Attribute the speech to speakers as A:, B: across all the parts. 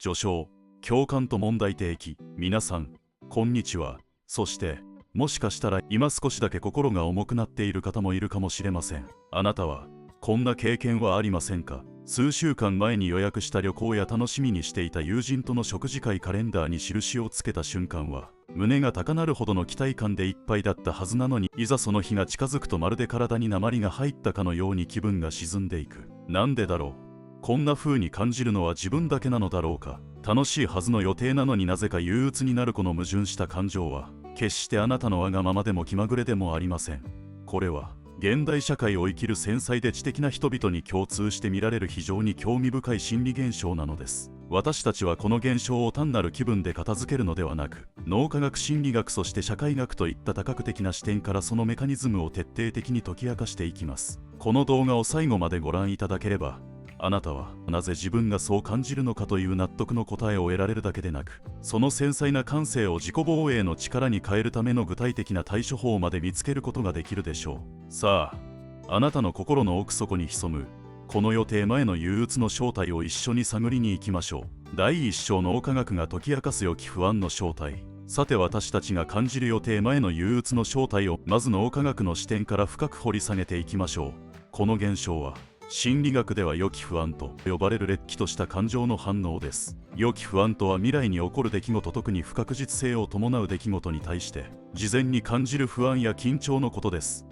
A: 序章、共感と問題提起。皆さん、こんにちは。そして、もしかしたら今少しだけ心が重くなっている方もいるかもしれません。あなたは、こんな経験はありませんか？数週間前に予約した旅行や楽しみにしていた友人との食事会カレンダーに印をつけた瞬間は、胸が高鳴るほどの期待感でいっぱいだったはずなのに、いざその日が近づくとまるで体に鉛が入ったかのように気分が沈んでいく。なんでだろう。こんな風に感じるのは自分だけなのだろうか。楽しいはずの予定なのになぜか憂鬱になるこの矛盾した感情は、決してあなたのわがままでも気まぐれでもありません。これは、現代社会を生きる繊細で知的な人々に共通して見られる非常に興味深い心理現象なのです。私たちはこの現象を単なる気分で片付けるのではなく、脳科学、心理学、そして社会学といった多角的な視点からそのメカニズムを徹底的に解き明かしていきます。この動画を最後までご覧いただければ、あなたはなぜ自分がそう感じるのかという納得の答えを得られるだけでなく、その繊細な感性を自己防衛の力に変えるための具体的な対処法まで見つけることができるでしょう。さあ、あなたの心の奥底に潜むこの予定前の憂鬱の正体を一緒に探りに行きましょう。第一章、脳科学が解き明かす予期不安の正体。さて、私たちが感じる予定前の憂鬱の正体をまず脳科学の視点から深く掘り下げていきましょう。この現象は心理学では予期不安と呼ばれるれっきとした感情の反応です。予期不安とは未来に起こる出来事、特に不確実性を伴う出来事に対して事前に感じる不安や緊張のことです。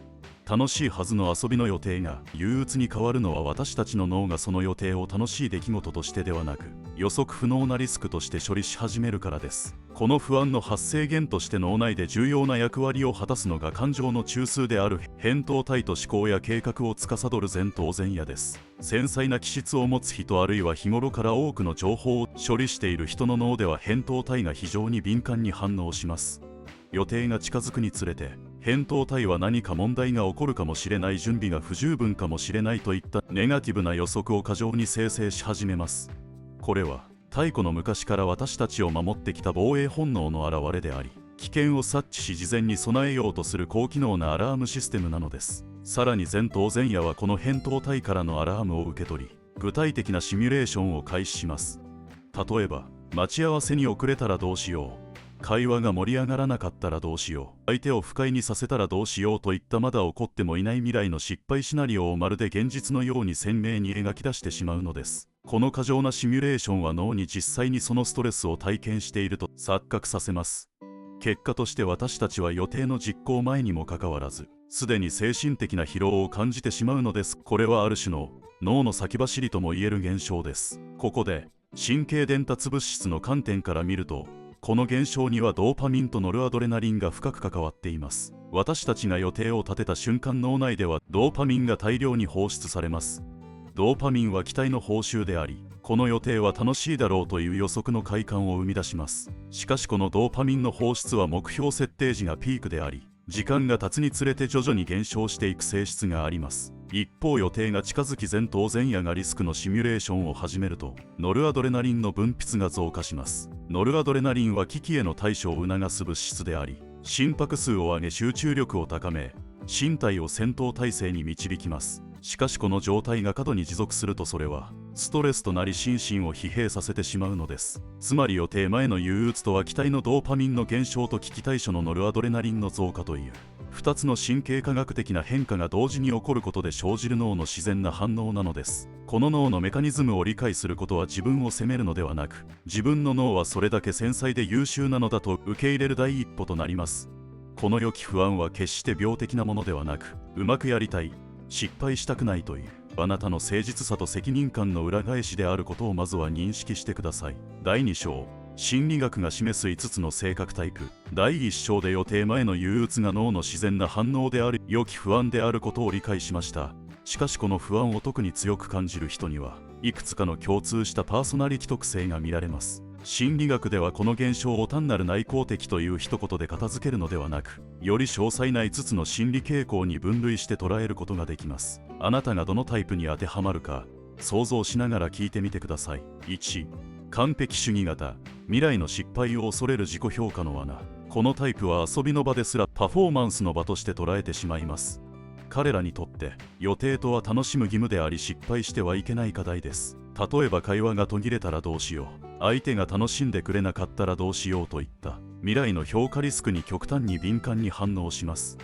A: 楽しいはずの遊びの予定が憂鬱に変わるのは、私たちの脳がその予定を楽しい出来事としてではなく、予測不能なリスクとして処理し始めるからです。この不安の発生源として脳内で重要な役割を果たすのが感情の中枢である扁桃体と思考や計画を司る前頭前野です。繊細な気質を持つ人、あるいは日頃から多くの情報を処理している人の脳では扁桃体が非常に敏感に反応します。予定が近づくにつれて、扁桃体は何か問題が起こるかもしれない、準備が不十分かもしれないといったネガティブな予測を過剰に生成し始めます。これは太古の昔から私たちを守ってきた防衛本能の表れであり、危険を察知し事前に備えようとする高機能なアラームシステムなのです。さらに前頭前野はこの扁桃体からのアラームを受け取り、具体的なシミュレーションを開始します。例えば、待ち合わせに遅れたらどうしよう、会話が盛り上がらなかったらどうしよう、相手を不快にさせたらどうしようといった、まだ起こってもいない未来の失敗シナリオをまるで現実のように鮮明に描き出してしまうのです。この過剰なシミュレーションは脳に実際にそのストレスを体験していると錯覚させます。結果として私たちは予定の実行前にもかかわらず、すでに精神的な疲労を感じてしまうのです。これはある種の脳の先走りともいえる現象です。ここで神経伝達物質の観点から見ると、この現象にはドーパミンとノルアドレナリンが深く関わっています。私たちが予定を立てた瞬間、脳内ではドーパミンが大量に放出されます。ドーパミンは期待の報酬であり、この予定は楽しいだろうという予測の快感を生み出します。しかしこのドーパミンの放出は目標設定時がピークであり、時間が経つにつれて徐々に減少していく性質があります。一方、予定が近づき前頭前野がリスクのシミュレーションを始めると、ノルアドレナリンの分泌が増加します。ノルアドレナリンは危機への対処を促す物質であり、心拍数を上げ集中力を高め、身体を戦闘態勢に導きます。しかしこの状態が過度に持続すると、それはストレスとなり心身を疲弊させてしまうのです。つまり予定前の憂鬱とは、期待のドーパミンの減少と危機対処のノルアドレナリンの増加という2つの神経科学的な変化が同時に起こることで生じる脳の自然な反応なのです。この脳のメカニズムを理解することは、自分を責めるのではなく、自分の脳はそれだけ繊細で優秀なのだと受け入れる第一歩となります。この予期不安は決して病的なものではなく、うまくやりたい、失敗したくないというあなたの誠実さと責任感の裏返しであることをまずは認識してください。第2章、心理学が示す5つの性格タイプ。第1章で予定前の憂鬱が脳の自然な反応である予期不安であることを理解しました。しかしこの不安を特に強く感じる人にはいくつかの共通したパーソナリティ特性が見られます。心理学ではこの現象を単なる内向的という一言で片付けるのではなく、より詳細な5つの心理傾向に分類して捉えることができます。あなたがどのタイプに当てはまるか想像しながら聞いてみてください。1、完璧主義型。未来の失敗を恐れる自己評価の罠。このタイプは遊びの場ですらパフォーマンスの場として捉えてしまいます。彼らにとって予定とは楽しむ義務であり、失敗してはいけない課題です。例えば会話が途切れたらどうしよう、相手が楽しんでくれなかったらどうしようといった未来の評価リスクに極端に敏感に反応します。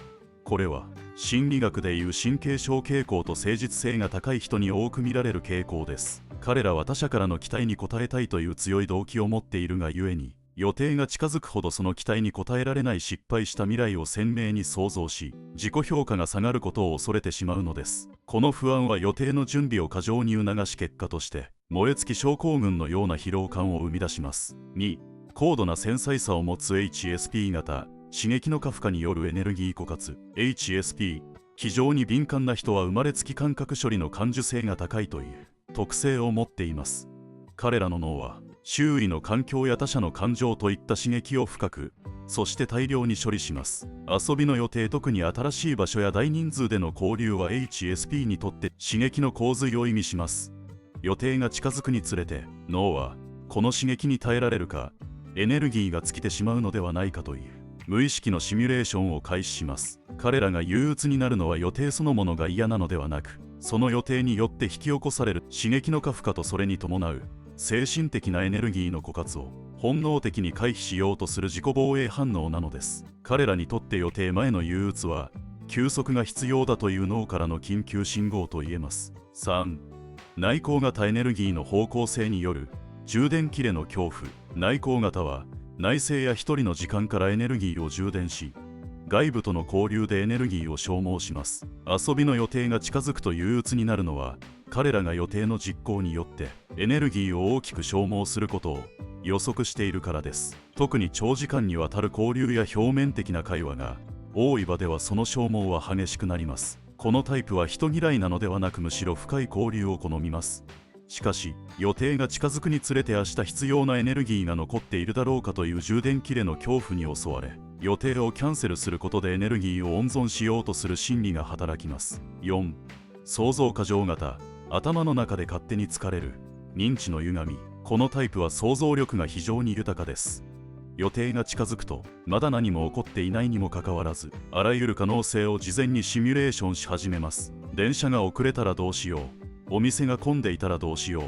A: これは心理学でいう神経症傾向と誠実性が高い人に多く見られる傾向です。彼らは他者からの期待に応えたいという強い動機を持っているがゆえに、予定が近づくほどその期待に応えられない失敗した未来を鮮明に想像し、自己評価が下がることを恐れてしまうのです。この不安は予定の準備を過剰に促し、結果として燃え尽き症候群のような疲労感を生み出します。2、高度な繊細さを持つ HSP 型刺激の過負荷によるエネルギー枯渇。 HSP 非常に敏感な人は生まれつき感覚処理の感受性が高いという特性を持っています。彼らの脳は周囲の環境や他者の感情といった刺激を深く、そして大量に処理します。遊びの予定、特に新しい場所や大人数での交流は HSP にとって刺激の洪水を意味します。予定が近づくにつれて脳はこの刺激に耐えられるか、エネルギーが尽きてしまうのではないかという無意識のシミュレーションを開始します。彼らが憂鬱になるのは予定そのものが嫌なのではなく、その予定によって引き起こされる刺激の過負荷とそれに伴う精神的なエネルギーの枯渇を本能的に回避しようとする自己防衛反応なのです。彼らにとって予定前の憂鬱は休息が必要だという脳からの緊急信号と言えます。3、内向型エネルギーの方向性による充電切れの恐怖。内向型は内省や一人の時間からエネルギーを充電し、外部との交流でエネルギーを消耗します。遊びの予定が近づくと憂鬱になるのは、彼らが予定の実行によってエネルギーを大きく消耗することを予測しているからです。特に長時間にわたる交流や表面的な会話が多い場ではその消耗は激しくなります。このタイプは人嫌いなのではなく、むしろ深い交流を好みます。しかし予定が近づくにつれて明日必要なエネルギーが残っているだろうかという充電切れの恐怖に襲われ、予定をキャンセルすることでエネルギーを温存しようとする心理が働きます。4、想像過剰型。頭の中で勝手に疲れる認知の歪み。このタイプは想像力が非常に豊かです。予定が近づくとまだ何も起こっていないにもかかわらず、あらゆる可能性を事前にシミュレーションし始めます。電車が遅れたらどうしよう、お店が混んでいたらどうしよ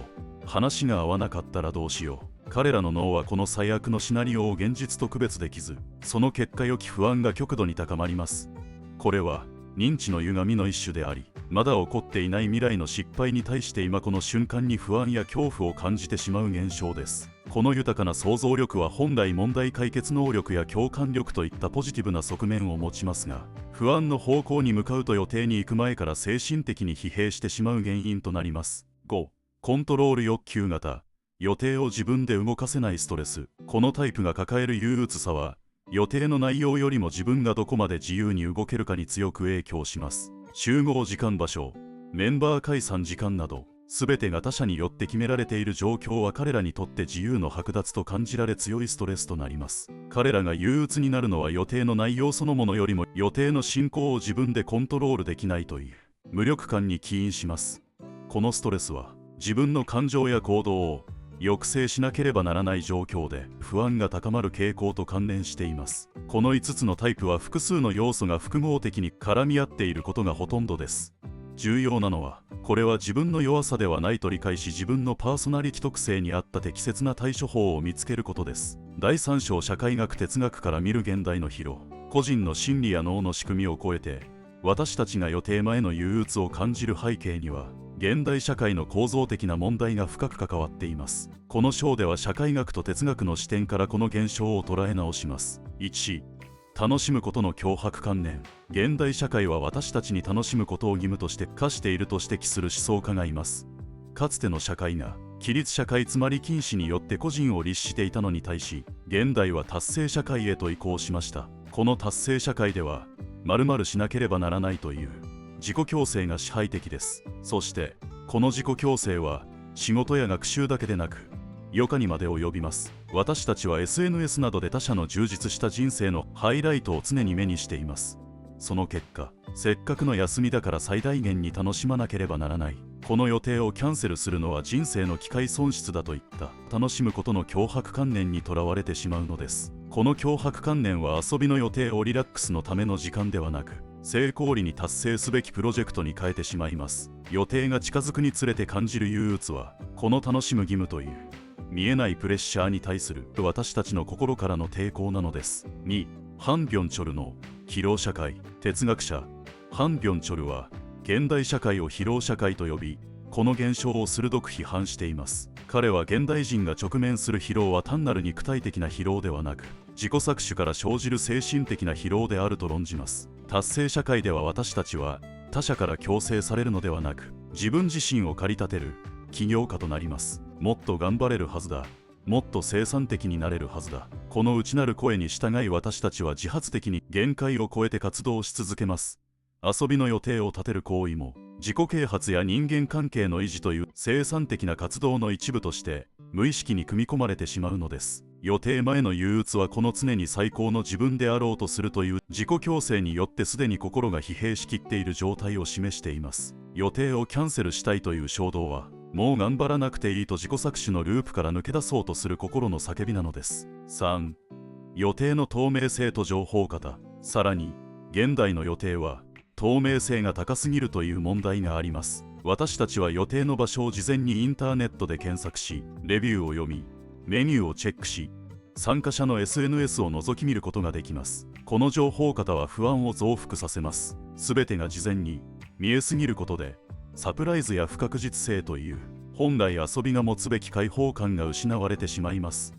A: う、話が合わなかったらどうしよう。彼らの脳はこの最悪のシナリオを現実と区別できず、その結果予期不安が極度に高まります。これは認知の歪みの一種であり、まだ起こっていない未来の失敗に対して今この瞬間に不安や恐怖を感じてしまう現象です。この豊かな想像力は本来問題解決能力や共感力といったポジティブな側面を持ちますが、不安の方向に向かうと予定に行く前から精神的に疲弊してしまう原因となります。5、コントロール欲求型。予定を自分で動かせないストレス。このタイプが抱える憂鬱さは、予定の内容よりも自分がどこまで自由に動けるかに強く影響します。集合時間、場所、メンバー解散時間など、全てが他者によって決められている状況は彼らにとって自由の剥奪と感じられ、強いストレスとなります。彼らが憂鬱になるのは予定の内容そのものよりも予定の進行を自分でコントロールできないという無力感に起因します。このストレスは自分の感情や行動を抑制しなければならない状況で不安が高まる傾向と関連しています。この5つのタイプは複数の要素が複合的に絡み合っていることがほとんどです。重要なのは、これは自分の弱さではないと理解し、自分のパーソナリティ特性に合った適切な対処法を見つけることです。第3章、社会学哲学から見る現代の疲労。個人の心理や脳の仕組みを超えて、私たちが予定前の憂鬱を感じる背景には、現代社会の構造的な問題が深く関わっています。この章では社会学と哲学の視点からこの現象を捉え直します。1、楽しむことの強迫観念。現代社会は私たちに楽しむことを義務として課していると指摘する思想家がいます。かつての社会が規律社会、つまり禁止によって個人を律していたのに対し、現代は達成社会へと移行しました。この達成社会では〇〇しなければならないという自己強制が支配的です。そしてこの自己強制は仕事や学習だけでなく余暇にまで及びます。私たちは SNS などで他者の充実した人生のハイライトを常に目にしています。その結果、せっかくの休みだから最大限に楽しまなければならない、この予定をキャンセルするのは人生の機会損失だといった楽しむことの強迫観念にとらわれてしまうのです。この強迫観念は遊びの予定をリラックスのための時間ではなく、成功裏に達成すべきプロジェクトに変えてしまいます。予定が近づくにつれて感じる憂鬱は、この楽しむ義務という見えないプレッシャーに対する私たちの心からの抵抗なのです。2、ハン・ビョンチョルの疲労社会。哲学者ハン・ビョンチョルは現代社会を疲労社会と呼び、この現象を鋭く批判しています。彼は現代人が直面する疲労は単なる肉体的な疲労ではなく、自己搾取から生じる精神的な疲労であると論じます。達成社会では私たちは他者から強制されるのではなく、自分自身を駆り立てる起業家となります。もっと頑張れるはずだ。もっと生産的になれるはずだ。この内なる声に従い、私たちは自発的に限界を超えて活動し続けます。遊びの予定を立てる行為も、自己啓発や人間関係の維持という生産的な活動の一部として無意識に組み込まれてしまうのです。予定前の憂鬱はこの常に最高の自分であろうとするという自己強制によってすでに心が疲弊しきっている状態を示しています。予定をキャンセルしたいという衝動は、もう頑張らなくていいと自己搾取のループから抜け出そうとする心の叫びなのです。3、予定の透明性と情報型。さらに現代の予定は透明性が高すぎるという問題があります。私たちは予定の場所を事前にインターネットで検索し、レビューを読み、メニューをチェックし、参加者の SNS を覗き見ることができます。この情報型は不安を増幅させます。すべてが事前に見えすぎることで、サプライズや不確実性という本来遊びが持つべき開放感が失われてしまいます。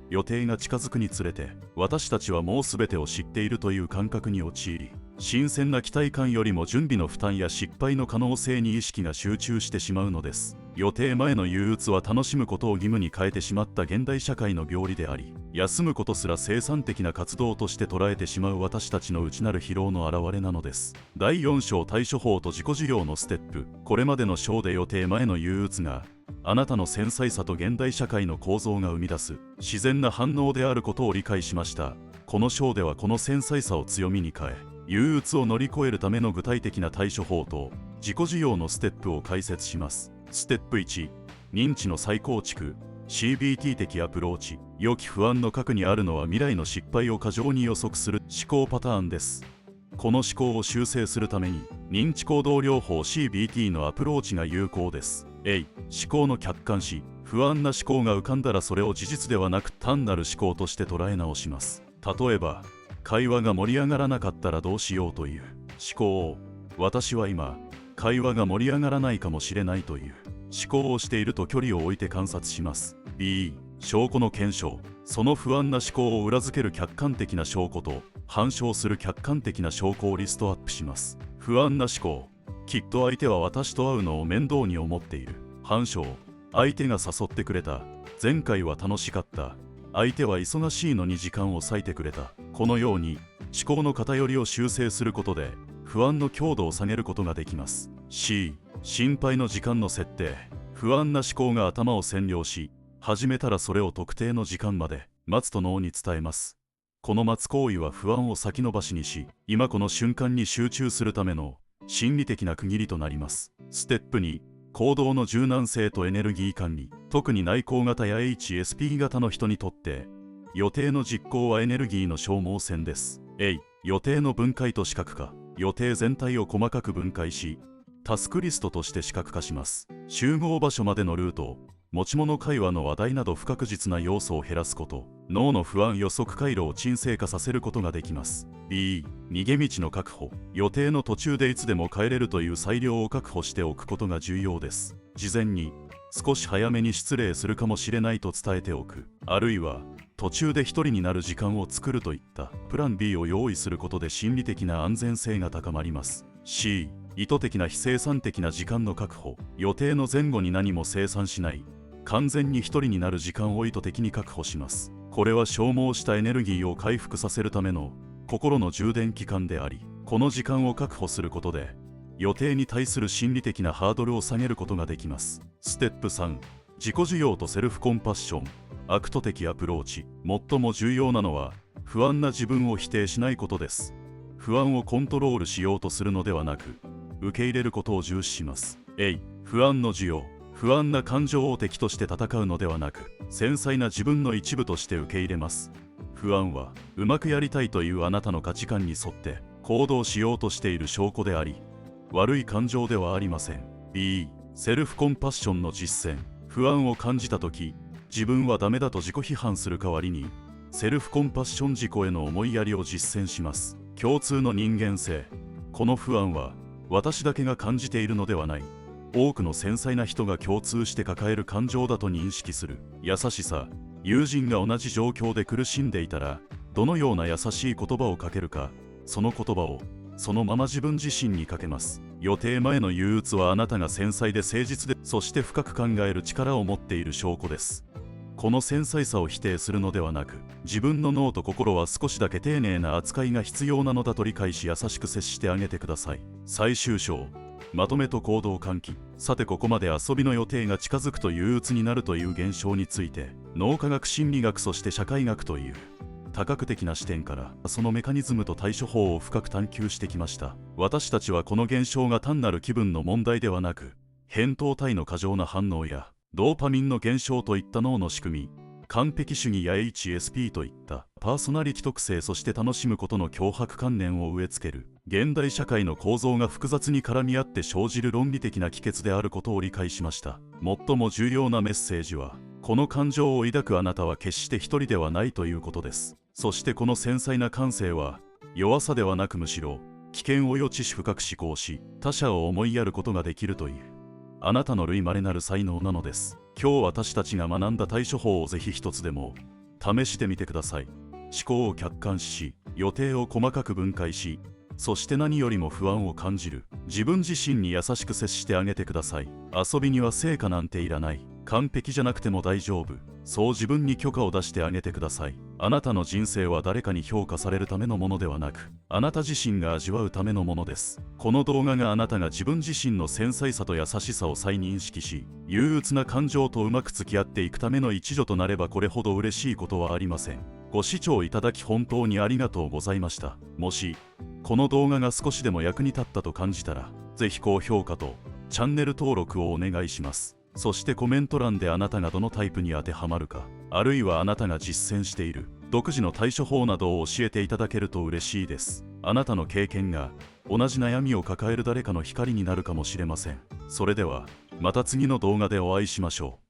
A: 予定が近づくにつれて、私たちはもうすべてを知っているという感覚に陥り、新鮮な期待感よりも準備の負担や失敗の可能性に意識が集中してしまうのです。予定前の憂鬱は楽しむことを義務に変えてしまった現代社会の病理であり、休むことすら生産的な活動として捉えてしまう私たちの内なる疲労の表れなのです。第4章、対処法と自己需要のステップ。これまでの章で予定前の憂鬱があなたの繊細さと現代社会の構造が生み出す自然な反応であることを理解しました。この章ではこの繊細さを強みに変え、憂鬱を乗り越えるための具体的な対処法と自己需要のステップを解説します。ステップ1、認知の再構築。 CBT 的アプローチ。予期不安の核にあるのは未来の失敗を過剰に予測する思考パターンです。この思考を修正するために認知行動療法 CBT のアプローチが有効です。思考の客観視。不安な思考が浮かんだらそれを事実ではなく単なる思考として捉え直します。例えば、会話が盛り上がらなかったらどうしようという思考を、私は今会話が盛り上がらないかもしれないという思考をしていると距離を置いて観察します。証拠の検証。その不安な思考を裏付ける客観的な証拠と反証する客観的な証拠をリストアップします。不安な思考。きっと相手は私と会うのを面倒に思っている。反証。相手が誘ってくれた。前回は楽しかった。相手は忙しいのに時間を割いてくれた。このように思考の偏りを修正することで不安の強度を下げることができます。心配の時間の設定。不安な思考が頭を占領し、始めたらそれを特定の時間まで待つと脳に伝えます。この待つ行為は不安を先延ばしにし、今この瞬間に集中するための心理的な区切りとなります。ステップ2、行動の柔軟性とエネルギー管理。特に内向型や HSP 型の人にとって予定の実行はエネルギーの消耗戦です。予定の分解と視覚化。予定全体を細かく分解し、タスクリストとして視覚化します。集合場所までのルート、持ち物会話の話題など不確実な要素を減らすこと、脳の不安予測回路を沈静化させることができます。逃げ道の確保。予定の途中でいつでも帰れるという裁量を確保しておくことが重要です。事前に少し早めに失礼するかもしれないと伝えておく、あるいは途中で一人になる時間を作るといったプラン B を用意することで心理的な安全性が高まります。意図的な非生産的な時間の確保。予定の前後に何も生産しない、完全に一人になる時間を意図的に確保します。これは消耗したエネルギーを回復させるための心の充電期間であり、この時間を確保することで予定に対する心理的なハードルを下げることができます。ステップ3、自己需要とセルフコンパッション。アクト的アプローチ。最も重要なのは不安な自分を否定しないことです。不安をコントロールしようとするのではなく、受け入れることを重視します。不安の需要。不安な感情を敵として戦うのではなく、繊細な自分の一部として受け入れます。不安はうまくやりたいというあなたの価値観に沿って行動しようとしている証拠であり、悪い感情ではありません。セルフコンパッションの実践。不安を感じたとき、自分はダメだと自己批判する代わりに、セルフコンパッション、自己への思いやりを実践します。共通の人間性。この不安は私だけが感じているのではない。多くの繊細な人が共通して抱える感情だと認識する。優しさ。友人が同じ状況で苦しんでいたら、どのような優しい言葉をかけるか、その言葉をそのまま自分自身にかけます。予定前の憂鬱はあなたが繊細で誠実で、そして深く考える力を持っている証拠です。この繊細さを否定するのではなく、自分の脳と心は少しだけ丁寧な扱いが必要なのだと理解し、優しく接してあげてください。最終章。まとめと行動喚起。さて、ここまで遊びの予定が近づくと憂鬱になるという現象について、脳科学、心理学、そして社会学という多角的な視点からそのメカニズムと対処法を深く探求してきました。私たちはこの現象が単なる気分の問題ではなく、扁桃体の過剰な反応やドーパミンの減少といった脳の仕組み、完璧主義や HSP といったパーソナリティ特性、そして楽しむことの強迫観念を植え付ける現代社会の構造が複雑に絡み合って生じる論理的な帰結であることを理解しました。最も重要なメッセージは、この感情を抱くあなたは決して一人ではないということです。そしてこの繊細な感性は弱さではなく、むしろ危険を予知し深く思考し他者を思いやることができるというあなたの類稀なる才能なのです。今日私たちが学んだ対処法をぜひ一つでも試してみてください。思考を客観視し、予定を細かく分解し、そして何よりも不安を感じる自分自身に優しく接してあげてください。遊びには成果なんていらない。完璧じゃなくても大丈夫。そう自分に許可を出してあげてください。あなたの人生は誰かに評価されるためのものではなく、あなた自身が味わうためのものです。この動画があなたが自分自身の繊細さと優しさを再認識し、憂鬱な感情とうまく付き合っていくための一助となれば、これほど嬉しいことはありません。ご視聴いただき本当にありがとうございました。もしこの動画が少しでも役に立ったと感じたら、ぜひ高評価とチャンネル登録をお願いします。そしてコメント欄であなたがどのタイプに当てはまるか、あるいはあなたが実践している独自の対処法などを教えていただけると嬉しいです。あなたの経験が同じ悩みを抱える誰かの光になるかもしれません。それではまた次の動画でお会いしましょう。